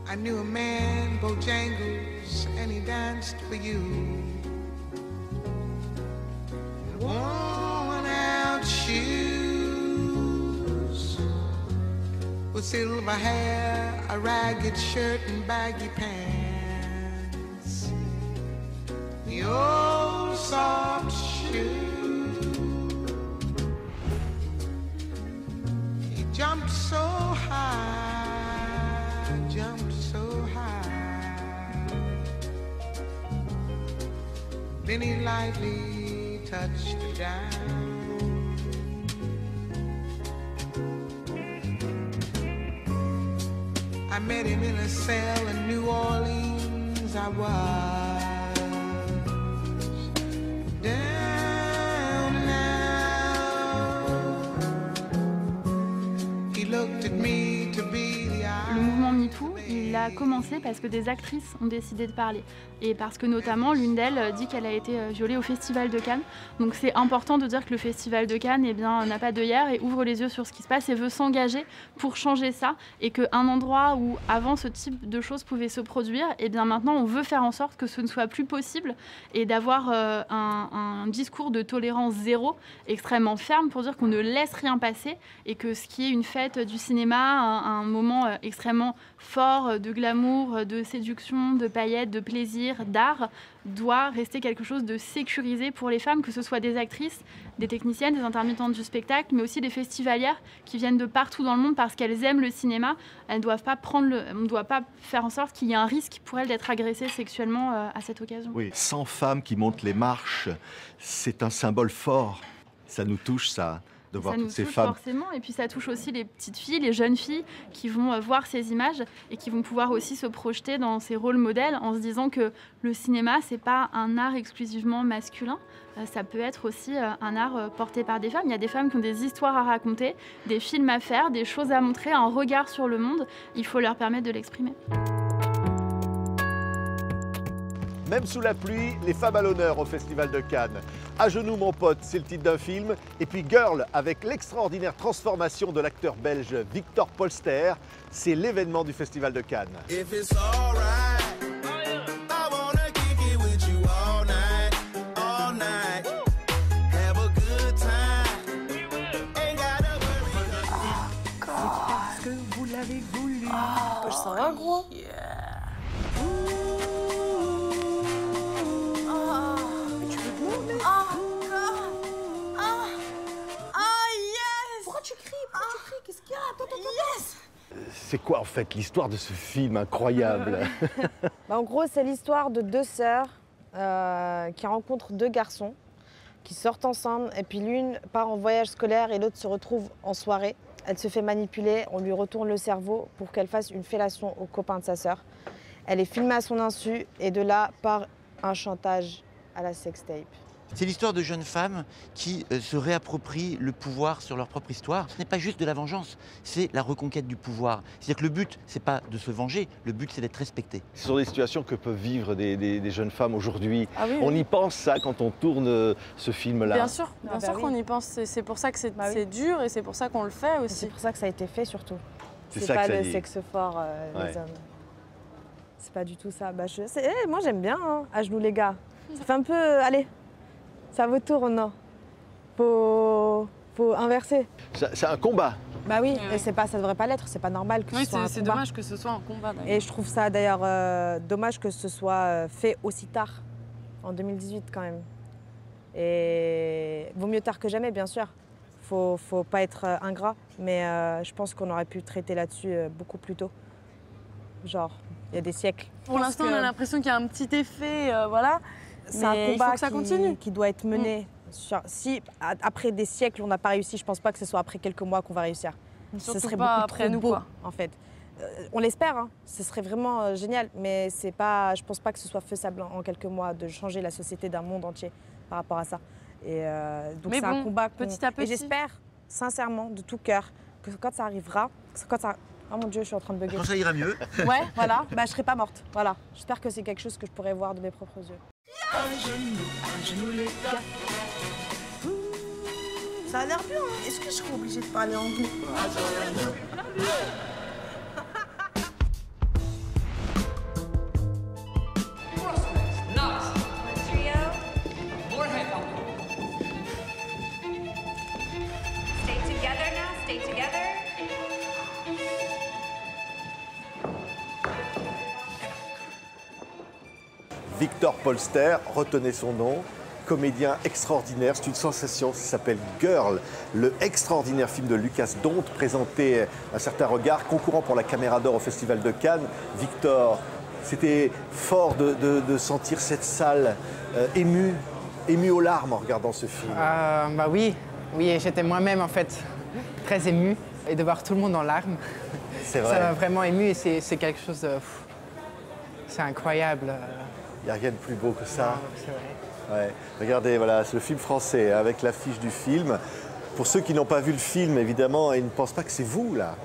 I knew a man, Bojangles, and he danced for you. Worn out shoes with silver hair, a ragged shirt and baggy pants. The old soft shoe. He jumped so high, jumped so high. Then he lightly touched down. I met him in a cell in New Orleans. I was down now. He looked at me to be the Le mouvement MeToo, il a commencé parce que des actrices ont décidé de parler. Et parce que notamment, l'une d'elles dit qu'elle a été violée au Festival de Cannes. Donc c'est important de dire que le Festival de Cannes n'a pas d'œillère et ouvre les yeux sur ce qui se passe et veut s'engager pour changer ça. Et qu'un endroit où avant ce type de choses pouvait se produire, et bien maintenant on veut faire en sorte que ce ne soit plus possible et d'avoir un discours de tolérance zéro extrêmement ferme pour dire qu'on ne laisse rien passer et que ce qui est une fête du cinéma, un moment extrêmement fort de glamour, de séduction, de paillettes, de plaisir, d'art, doit rester quelque chose de sécurisé pour les femmes, que ce soit des actrices, des techniciennes, des intermittentes du spectacle, mais aussi des festivalières qui viennent de partout dans le monde parce qu'elles aiment le cinéma. Elles ne doivent pas on ne doit pas faire en sorte qu'il y ait un risque pour elles d'être agressées sexuellement à cette occasion. Oui, 100 femmes qui montent les marches, c'est un symbole fort. Ça nous touche, ça. De voir toutes ces femmes. Forcément, et puis ça touche aussi les petites filles, les jeunes filles qui vont voir ces images et qui vont pouvoir aussi se projeter dans ces rôles modèles en se disant que le cinéma, c'est pas un art exclusivement masculin, ça peut être aussi un art porté par des femmes. Il y a des femmes qui ont des histoires à raconter, des films à faire, des choses à montrer, un regard sur le monde. Il faut leur permettre de l'exprimer. Même sous la pluie, les femmes à l'honneur au Festival de Cannes. À genoux mon pote, c'est le titre d'un film. Et puis Girl, avec l'extraordinaire transformation de l'acteur belge Victor Polster, c'est l'événement du Festival de Cannes. Parce que vous l'avez voulu. Je sens un gros. Qu'est-ce qu'il y a? Attends. Yes! C'est quoi en fait l'histoire de ce film incroyable? En gros, c'est l'histoire de deux sœurs qui rencontrent deux garçons qui sortent ensemble et puis l'une part en voyage scolaire et l'autre se retrouve en soirée. Elle se fait manipuler, on lui retourne le cerveau pour qu'elle fasse une fellation au copain de sa sœur. Elle est filmée à son insu et de là part un chantage à la sextape. C'est l'histoire de jeunes femmes qui se réapproprient le pouvoir sur leur propre histoire. Ce n'est pas juste de la vengeance, c'est la reconquête du pouvoir. C'est-à-dire que le but, c'est pas de se venger, le but, c'est d'être respecté. Ce sont des situations que peuvent vivre des jeunes femmes aujourd'hui. Ah oui, On y pense ça quand on tourne ce film-là. Bien sûr qu'on y pense. C'est pour ça que c'est dur et c'est pour ça qu'on le fait aussi. C'est pour ça que ça a été fait surtout. C'est pas que ça le dit. sexe fort des hommes. C'est pas du tout ça. Moi j'aime bien, hein, à genoux les gars. Ça fait un peu... Allez, ça vous tourne, non? Faut inverser. C'est un combat. Bah oui, et ça devrait pas l'être, c'est pas normal que ce soit un combat. C'est dommage que ce soit un combat. Et je trouve ça d'ailleurs dommage que ce soit fait aussi tard, en 2018 quand même. Et vaut mieux tard que jamais, bien sûr. Faut pas être ingrat, mais je pense qu'on aurait pu traiter là-dessus beaucoup plus tôt. Genre, il y a des siècles. Pour l'instant, on a l'impression qu'il y a un petit effet, voilà. C'est un combat qui doit être mené. Si après des siècles on n'a pas réussi, je pense pas que ce soit après quelques mois qu'on va réussir. Ce serait beaucoup après trop nous, beau, quoi. en fait. On l'espère, hein. Ce serait vraiment génial, mais je pense pas que ce soit faisable en quelques mois de changer la société d'un monde entier par rapport à ça. Et donc c'est un combat petit à petit. Et j'espère sincèrement, de tout cœur, que quand ça arrivera, oh mon Dieu, je suis en train de bugger. Quand ça ira mieux. Ouais, voilà, je serai pas morte. Voilà. J'espère que c'est quelque chose que je pourrai voir de mes propres yeux. Un genou, les gars. Ça a l'air bien, hein. Est-ce que je serais obligée de parler anglais? Victor Polster, retenez son nom, comédien extraordinaire, c'est une sensation, ça s'appelle Girl, le extraordinaire film de Lucas Dont, présenté à certains regards, concourant pour la Caméra d'Or au Festival de Cannes. Victor, c'était fort de sentir cette salle émue aux larmes en regardant ce film. Bah oui, et j'étais moi-même en fait très ému, et de voir tout le monde en larmes, C'est vrai. ça m'a vraiment ému, et c'est quelque chose de... C'est incroyable. Il n'y a rien de plus beau que ça. C'est vrai. Ouais. Regardez, voilà, c'est le film français, avec l'affiche du film. Pour ceux qui n'ont pas vu le film, évidemment, ils ne pensent pas que c'est vous, là.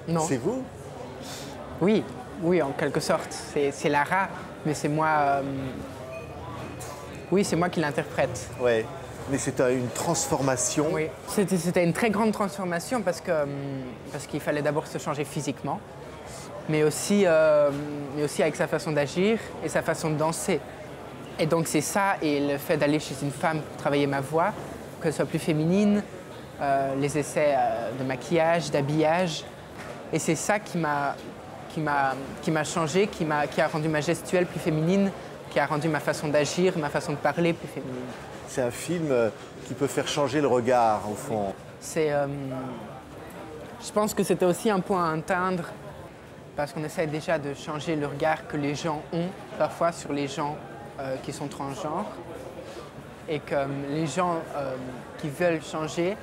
Non. C'est vous? Oui, en quelque sorte. C'est Lara, mais c'est moi... Oui, c'est moi qui l'interprète. Ouais. Mais c'est une transformation. Oui, c'était une très grande transformation parce qu'il fallait d'abord se changer physiquement, mais aussi avec sa façon d'agir et sa façon de danser. Et donc c'est ça, et le fait d'aller chez une femme pour travailler ma voix, qu'elle soit plus féminine, les essais de maquillage, d'habillage. Et c'est ça qui m'a changé, qui a rendu ma gestuelle plus féminine, qui a rendu ma façon d'agir, ma façon de parler plus féminine. C'est un film qui peut faire changer le regard, au fond. Je pense que c'était aussi un point à atteindre, parce qu'on essaie déjà de changer le regard que les gens ont parfois sur les gens qui sont transgenres, et que les gens qui veulent changer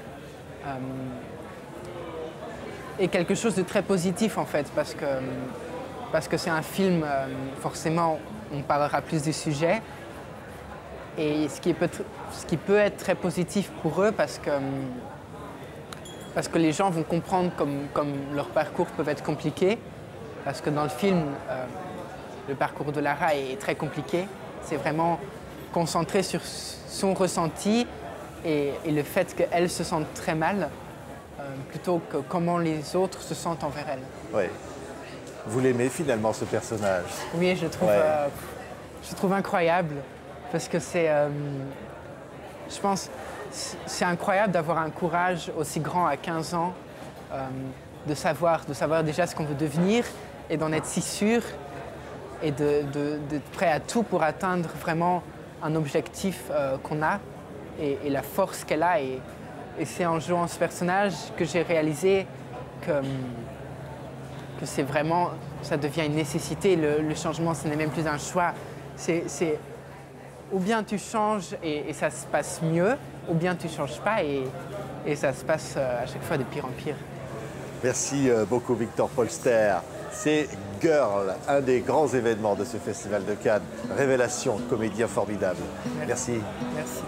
est quelque chose de très positif en fait, parce que c'est un film, forcément on parlera plus du sujet, et ce qui peut être très positif pour eux, parce que les gens vont comprendre comme leur parcours peut être compliqué, parce que dans le film, le parcours de Lara est très compliqué. C'est vraiment concentré sur son ressenti et le fait qu'elle se sente très mal, plutôt que comment les autres se sentent envers elle. Oui. Vous l'aimez finalement, ce personnage? Oui, je trouve incroyable, parce que je pense, c'est incroyable d'avoir un courage aussi grand à 15 ans, de savoir déjà ce qu'on veut devenir et d'en être si sûr, et d'être prêt à tout pour atteindre vraiment un objectif qu'on a, et la force qu'elle a. Et c'est en jouant ce personnage que j'ai réalisé que c'est vraiment, ça devient une nécessité. Le changement, ce n'est même plus un choix. C'est ou bien tu changes et ça se passe mieux, ou bien tu ne changes pas et ça se passe à chaque fois de pire en pire. Merci beaucoup, Victor Polster. C'est Girl, un des grands événements de ce Festival de Cannes. Révélation, comédien formidable. Merci. Merci. Merci.